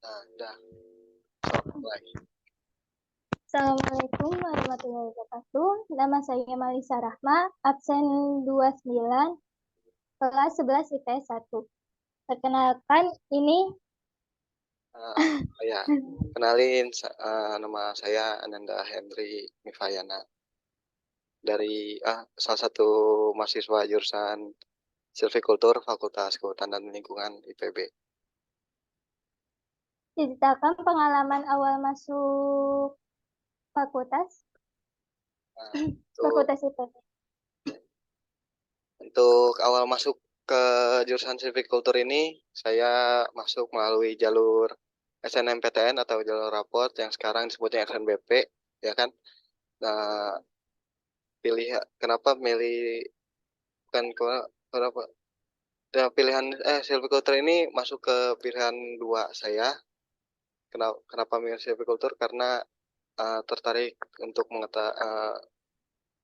Nah, udah. Mulai. Assalamualaikum warahmatullahi wabarakatuh. Nama saya Malisa Rahma, absen 29, kelas 11 IPS 1. Perkenalkan, ini Ya, kenalin nama saya Ananda Hendri Mifayana dari salah satu mahasiswa jurusan Silvikultur Fakultas Kehutanan dan Lingkungan IPB. diceritakan pengalaman awal masuk fakultas, Nah, untuk fakultas IPB. untuk awal masuk ke jurusan Silvikultur ini, saya masuk melalui jalur SNMPTN atau jalur raport yang sekarang disebutnya SNBP, ya kan? Nah, kenapa milih bukan kenapa ya, pilihan silviculture ini masuk ke pilihan dua saya. Kenapa milih silviculture? Karena tertarik untuk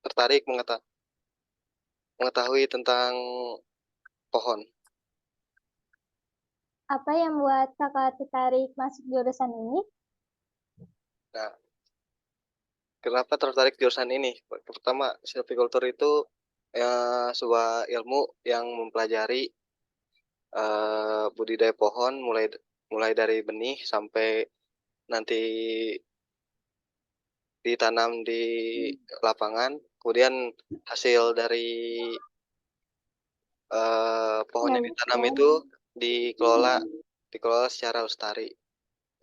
tertarik mengetahui tentang pohon. Apa yang membuat kakak tertarik masuk jurusan ini? Nah, kenapa tertarik jurusan ini? Pertama, silviculture itu sebuah ilmu yang mempelajari budidaya pohon mulai mulai dari benih sampai nanti ditanam di lapangan, kemudian hasil dari pohon yang ditanam itu dikelola dikelola secara lestari.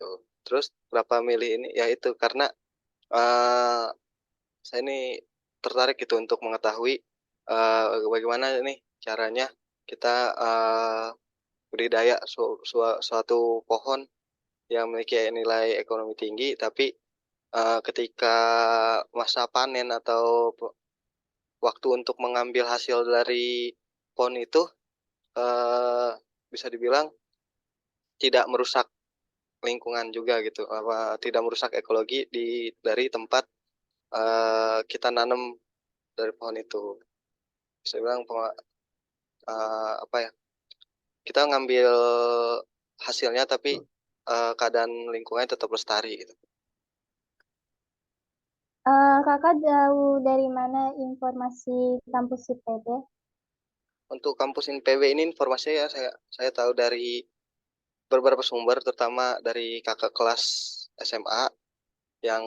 Tuh. Terus berapa milih ini? Ya itu karena eh, saya ini tertarik gitu untuk mengetahui bagaimana nih caranya kita budidaya suatu pohon yang memiliki nilai ekonomi tinggi, tapi ketika masa panen atau waktu untuk mengambil hasil dari pohon itu eh, bisa dibilang tidak merusak lingkungan juga gitu, tidak merusak ekologi dari tempat kita nanam dari pohon itu. Bisa bilang apa ya? Kita ngambil hasilnya tapi keadaan lingkungannya tetap lestari gitu. Kakak jauh dari mana informasi kampus IPB? Untuk kampus IPB ini informasinya ya saya tahu dari beberapa sumber, terutama dari kakak kelas SMA yang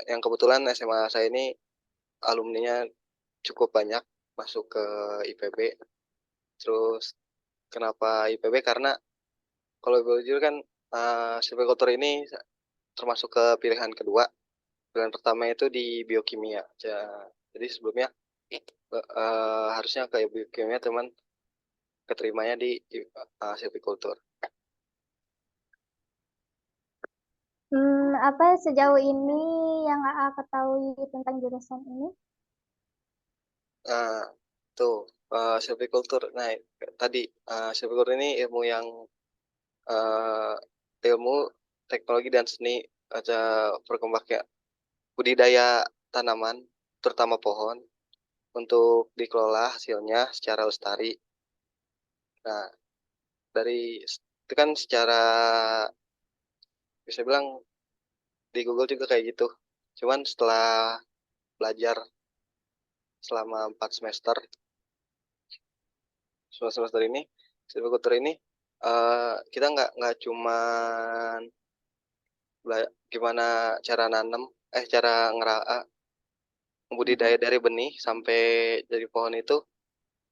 yang kebetulan SMA saya ini alumninya cukup banyak masuk ke IPB. Terus kenapa IPB? Karena kalau boleh jujur kan silviculture ini termasuk ke pilihan kedua. Pilihan pertama itu di biokimia. Jadi sebelumnya harusnya kayak biokimia, teman keterimanya di silviculture. Apa sejauh ini yang kakak ketahui tentang jurusan ini? Nah, tuh silviculture. Nah, tadi silviculture ini uh, ilmu teknologi dan seni ada perkembangan budidaya tanaman, terutama pohon, untuk dikelola hasilnya secara lestari. Nah, dari itu kan secara bisa bilang di Google juga kayak gitu. Cuman setelah belajar selama 4 semester ini, silviculture ini kita nggak cuman gimana cara nanam, cara budidaya dari benih sampai jadi pohon itu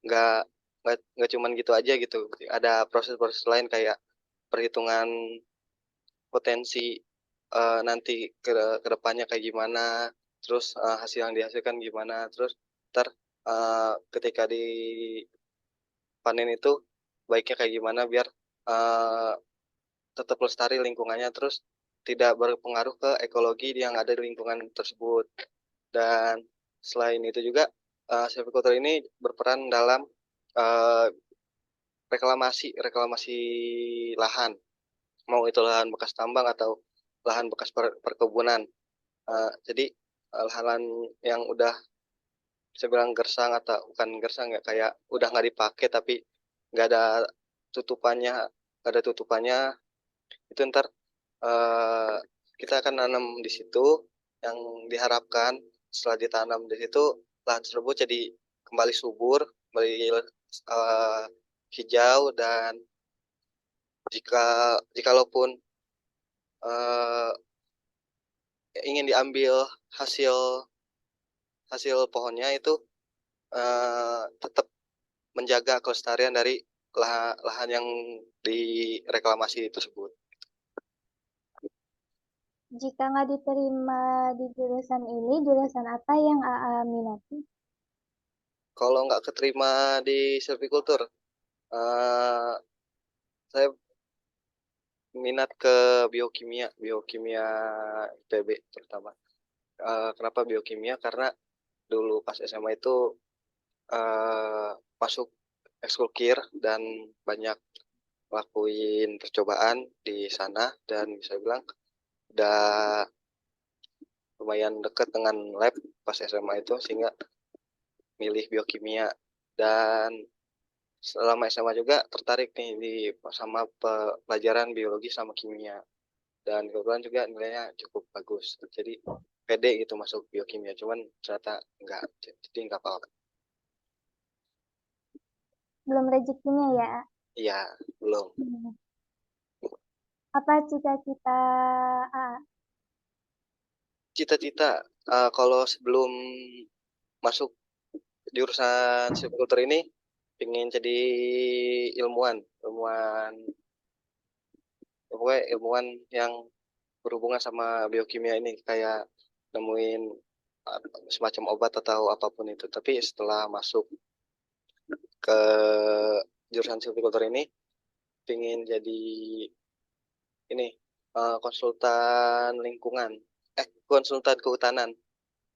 nggak nggak cuman gitu aja gitu. Ada proses-proses lain kayak perhitungan potensi nanti ke depannya kayak gimana, terus hasil yang dihasilkan gimana, terus ntar ketika dipanen itu baiknya kayak gimana biar uh, tetap lestari lingkungannya, terus tidak berpengaruh ke ekologi yang ada di lingkungan tersebut. Dan selain itu juga silviculture ini berperan dalam uh, reklamasi reklamasi lahan, mau itu lahan bekas tambang atau lahan bekas perkebunan. Jadi lahan yang udah bisa bilang gersang atau bukan gersang ya, kayak udah nggak dipakai tapi nggak ada tutupannya ada tutupannya. Itu ntar kita akan nanam di situ, yang diharapkan setelah ditanam di situ lahan tersebut jadi kembali subur, kembali hijau, dan jikalaupun uh, ingin diambil hasil pohonnya itu tetap menjaga kelestarian dari lahan yang direklamasi tersebut. Jika nggak diterima di jurusan ini, jurusan apa yang AA minati? Kalau nggak keterima di silvikultur, saya minat ke biokimia IPB terutama. Kenapa biokimia? Karena dulu pas SMA itu masuk ekskul dan banyak lakuin percobaan di sana, dan bisa bilang udah lumayan dekat dengan lab pas SMA itu, sehingga milih biokimia. Dan selama SMA juga tertarik nih sama pelajaran biologi sama kimia, dan kebetulan juga nilainya cukup bagus, jadi pede gitu masuk biokimia. Cuman ternyata enggak, jadi enggak apa-apa. Belum rezekinya ya? Iya, belum. Apa cita-cita AA? Cita-cita kalau sebelum masuk jurusan silvikultur ini, pengen jadi ilmuwan ilmuwan pokoknya ilmuwan yang berhubungan sama biokimia ini, kayak nemuin semacam obat atau apapun itu. Tapi setelah masuk ke jurusan silvicultur ini, pengen jadi ini konsultan lingkungan, konsultan kehutanan.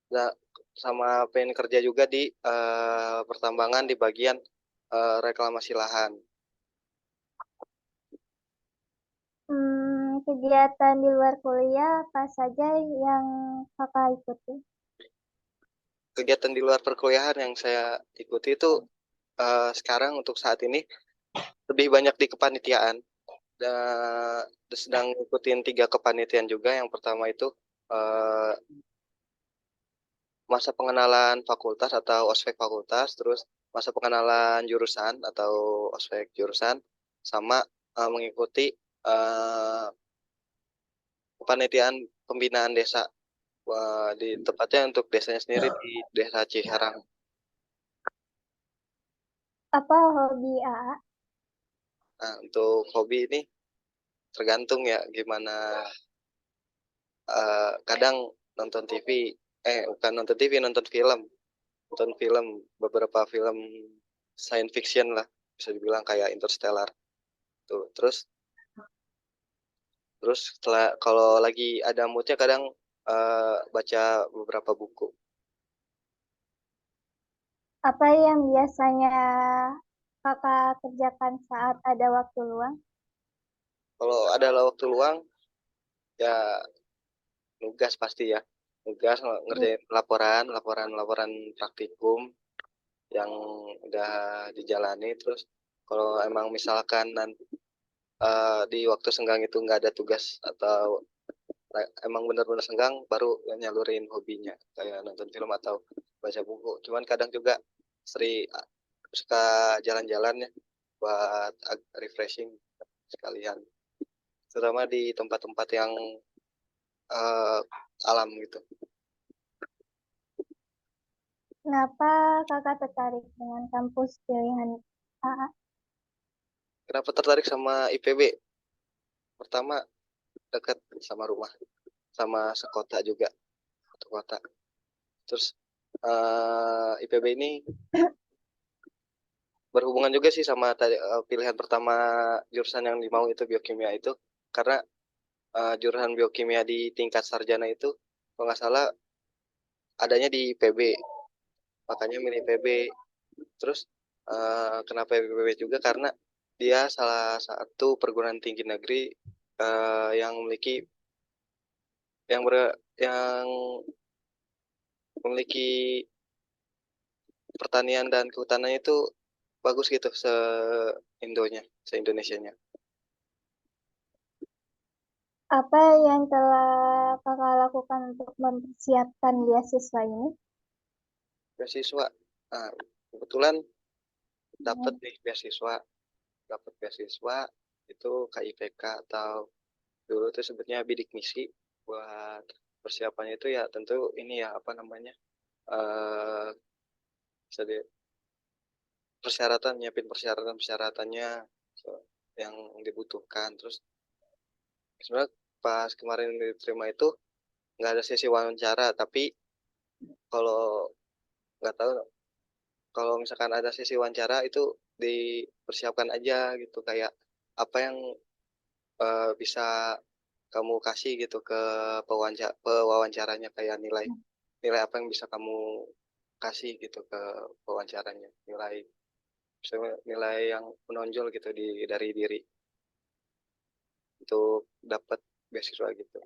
Nah, sama pengen kerja juga di pertambangan di bagian reklamasi lahan. Kegiatan di luar kuliah apa saja yang kakak ikuti? Kegiatan di luar perkuliahan yang saya ikuti itu sekarang untuk saat ini lebih banyak di kepanitiaan. Sedang ikutin 3 kepanitiaan juga. Yang pertama itu masa pengenalan fakultas atau ospek fakultas, terus masa pengenalan jurusan atau ospek jurusan, sama mengikuti kepanitiaan pembinaan desa. Di tempatnya untuk desanya sendiri di Desa Ciherang. Apa hobi AA? Nah, untuk hobi ini tergantung ya gimana. Kadang nonton TV, bukan nonton TV, nonton film, beberapa film science fiction lah, bisa dibilang kayak Interstellar tuh. Terus setelah kalau lagi ada moodnya, kadang baca beberapa buku. Apa yang biasanya kakak kerjakan saat ada waktu luang? Kalau ada waktu luang, ya nugas pasti ya, nugas ngerjain laporan praktikum yang udah dijalani. Terus kalau emang misalkan nanti di waktu senggang itu nggak ada tugas, atau emang benar-benar senggang, baru nyalurin hobinya kayak nonton film atau baca buku. Cuman kadang juga suka jalan-jalan ya, buat refreshing sekalian, terutama di tempat-tempat yang uh, alam gitu. Kenapa kakak tertarik dengan kampus pilihan AA? Kenapa tertarik sama IPB? Pertama, dekat sama rumah, sama sekota juga, satu kota. Terus IPB ini berhubungan juga sih sama pilihan pertama jurusan yang dimau itu biokimia itu, karena jurusan biokimia di tingkat sarjana itu kalau nggak salah adanya di IPB, makanya milih IPB. Terus kenapa IPB juga, karena dia salah satu perguruan tinggi negeri yang memiliki yang ber, yang memiliki pertanian dan kehutanan itu bagus gitu, se-Indonesianya. Apa yang telah kakak lakukan untuk mempersiapkan beasiswa ini? Beasiswa, nah, kebetulan dapat Hmm. nih dapat beasiswa itu KIPK atau dulu itu sebutnya bidik misi. Buat persiapannya itu ya tentu ini ya apa namanya, eh persyaratan, nyiapin persyaratannya yang dibutuhkan. Terus sebenarnya pas kemarin diterima itu nggak ada sesi wawancara, tapi kalau nggak tahu, kalau misalkan ada sesi wawancara itu dipersiapkan aja gitu, kayak apa yang bisa kamu kasih gitu ke pewawancaranya, kayak nilai nilai apa yang bisa kamu kasih gitu ke pewawancaranya, misalnya nilai yang menonjol gitu dari diri untuk dapat beasiswa gitu.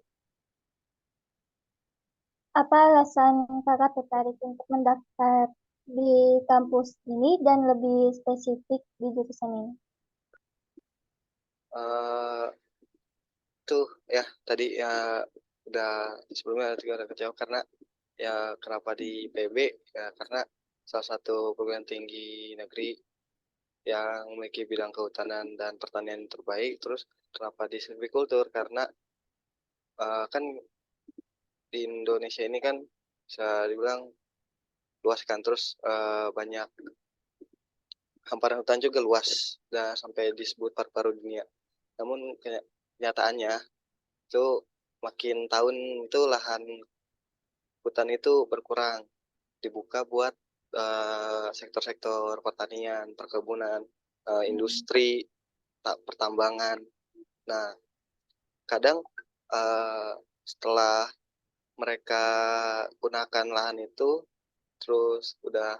Apa alasan kakak tertarik untuk mendaftar di kampus ini dan lebih spesifik di jurusan ini? eh tuh ya tadi ya udah sebelumnya juga udah kejawab, karena ya kenapa di PB, ya karena salah satu perguruan tinggi negeri yang memiliki bidang kehutanan dan pertanian terbaik. Terus kenapa di silvicultur, karena kan di Indonesia ini kan bisa dibilang luas kan, terus banyak hamparan hutan juga luas, udah sampai disebut paru-paru dunia. Namun kenyataannya itu makin tahun itu lahan hutan itu berkurang, dibuka buat sektor-sektor pertanian, perkebunan, industri, pertambangan. Nah, kadang eh, setelah mereka gunakan lahan itu, terus udah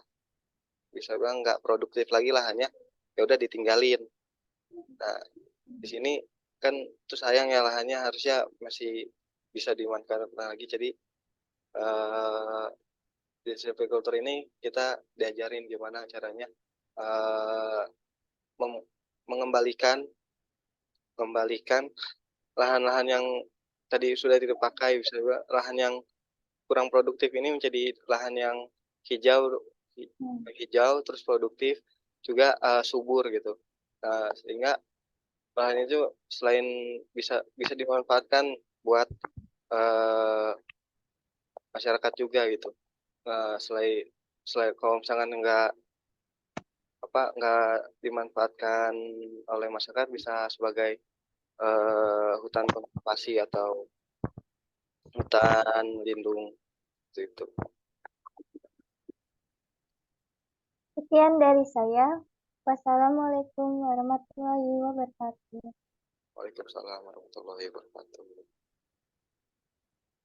bisa bilang nggak produktif lagi lahannya, ya udah ditinggalin. Nah, di sini kan itu sayang ya, lahannya harusnya masih bisa dimanfaatkan lagi. Jadi eh, di silviculture ini kita diajarin gimana caranya eh, mem- mengembalikan mengembalikan lahan-lahan yang tadi sudah tidak pakai, bisa juga lahan yang kurang produktif ini menjadi lahan yang hijau, Hmm. hijau terus produktif, juga subur gitu. Sehingga lahan itu selain bisa bisa dimanfaatkan buat eh, masyarakat juga gitu. Selain selain kalau misalkan nggak dimanfaatkan oleh masyarakat, bisa sebagai hutan konservasi atau hutan lindung gitu. Sekian dari saya. Wassalamualaikum warahmatullahi wabarakatuh. Waalaikumsalam warahmatullahi wabarakatuh.